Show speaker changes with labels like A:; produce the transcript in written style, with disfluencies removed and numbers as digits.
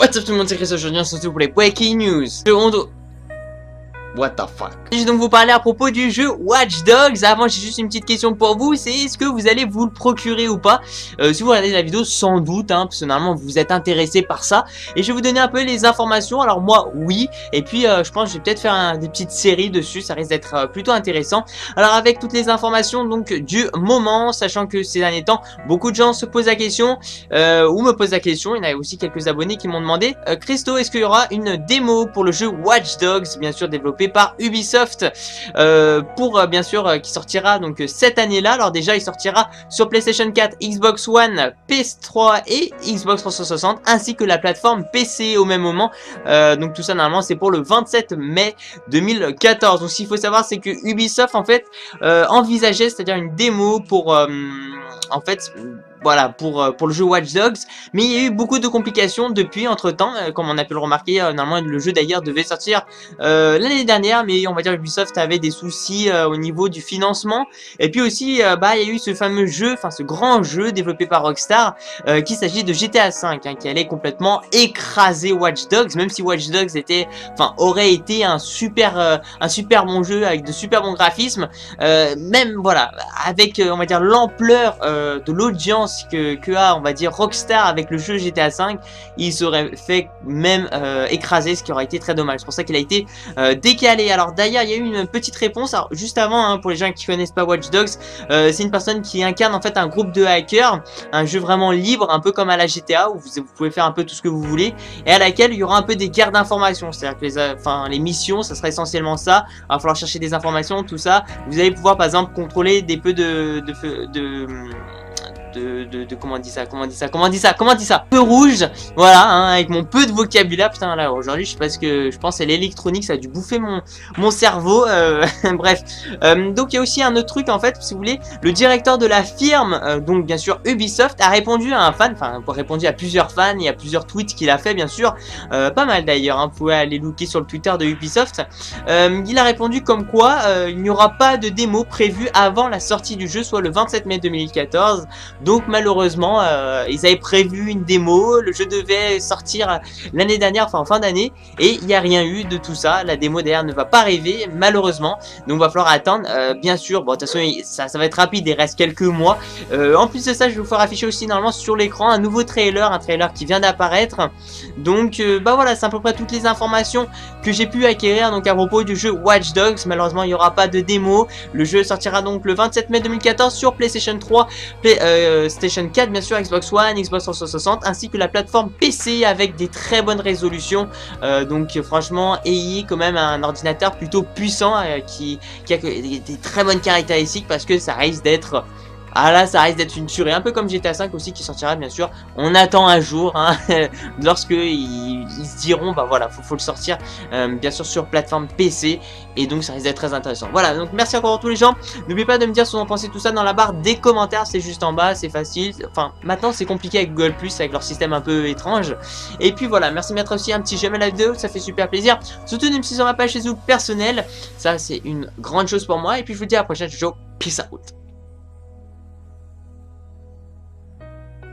A: What's up tout le monde, c'est Chris, aujourd'hui on se retrouve pour les Breaking News. What the fuck. Je vais donc vous parler à propos du jeu Watch Dogs. Avant, j'ai juste une petite question pour vous, c'est est-ce que vous allez vous le procurer ou pas? Si vous regardez la vidéo, sans doute, parce que normalement vous êtes intéressé par ça. Et je vais vous donner un peu les informations. Alors moi, oui. Et puis je pense que je vais peut-être faire des petites séries dessus, ça risque d'être plutôt intéressant. Alors avec toutes les informations donc du moment, sachant que ces derniers temps, beaucoup de gens se posent la question, ou me posent la question, il y en a aussi quelques abonnés qui m'ont demandé, Christo, est-ce qu'il y aura une démo pour le jeu Watch Dogs, bien sûr développé par Ubisoft, pour bien sûr qui sortira donc cette année-là. Alors déjà il sortira sur PlayStation 4, Xbox One, PS3 et Xbox 360 ainsi que la plateforme PC au même moment. Donc tout ça normalement c'est pour le 27 mai 2014. Donc ce qu'il faut savoir c'est que Ubisoft en fait envisageait, c'est-à-dire une démo pour en fait voilà, pour le jeu Watch Dogs, mais il y a eu beaucoup de complications depuis entre temps, comme on a pu le remarquer. Normalement le jeu d'ailleurs devait sortir l'année dernière, mais on va dire Ubisoft avait des soucis au niveau du financement, et puis aussi il y a eu ce fameux jeu, enfin ce grand jeu développé par Rockstar, qu'il s'agit de GTA V, qui allait complètement écraser Watch Dogs, même si Watch Dogs aurait été un super bon jeu avec de super bons graphismes, même voilà, avec on va dire l'ampleur de l'audience que a on va dire Rockstar avec le jeu GTA V, il serait fait même écraser, ce qui aurait été très dommage. C'est pour ça qu'il a été décalé. Alors d'ailleurs il y a eu une petite réponse, alors juste avant, pour les gens qui connaissent pas Watch Dogs, c'est une personne qui incarne en fait un groupe de hackers, un jeu vraiment libre, un peu comme à la GTA où vous pouvez faire un peu tout ce que vous voulez, et à laquelle il y aura un peu des guerres d'informations, c'est à dire que les missions ça sera essentiellement ça, il va falloir chercher des informations, tout ça. Vous allez pouvoir par exemple contrôler des peu de comment on dit ça, feu rouge, voilà, avec mon peu de vocabulaire. Putain là aujourd'hui je sais pas ce que je pense, c'est l'électronique, ça a dû bouffer mon cerveau. Bref, donc il y a aussi un autre truc en fait, si vous voulez, le directeur de la firme, donc bien sûr Ubisoft, a répondu à un fan, répondu à plusieurs fans, il y a plusieurs tweets qu'il a fait bien sûr, pas mal d'ailleurs, vous pouvez aller looker sur le Twitter de Ubisoft. Il a répondu comme quoi il n'y aura pas de démo prévue avant la sortie du jeu, soit le 27 mai 2014. Donc malheureusement ils avaient prévu une démo, le jeu devait sortir l'année dernière, en fin d'année, et il n'y a rien eu de tout ça. La démo d'ailleurs ne va pas arriver malheureusement, donc il va falloir attendre. Bien sûr, bon de toute façon ça va être rapide, il reste quelques mois. En plus de ça, je vais vous faire afficher aussi normalement sur l'écran un nouveau trailer, un trailer qui vient d'apparaître. Donc voilà, c'est à peu près toutes les informations que j'ai pu acquérir donc à propos du jeu Watch Dogs. Malheureusement il n'y aura pas de démo, le jeu sortira donc le 27 mai 2014 sur PlayStation 3, PlayStation 4 bien sûr, Xbox One, Xbox 360 ainsi que la plateforme PC avec des très bonnes résolutions. Donc franchement ayez quand même un ordinateur plutôt puissant qui a des très bonnes caractéristiques, parce que ça risque d'être ça risque d'être une tuerie, un peu comme GTA V aussi qui sortira bien sûr. On attend un jour lorsque ils se diront bah voilà, faut le sortir bien sûr sur plateforme PC, et donc ça risque d'être très intéressant. Voilà, donc merci encore à tous les gens. N'oubliez pas de me dire ce que vous en pensez tout ça dans la barre des commentaires, c'est juste en bas, c'est facile. Enfin maintenant c'est compliqué avec Google+, avec leur système un peu étrange. Et puis voilà, merci de mettre aussi un petit j'aime à la vidéo, ça fait super plaisir. Surtout ne me suivez sur ma page Facebook personnelle, ça c'est une grande chose pour moi. Et puis je vous dis à la prochaine, ciao, peace out.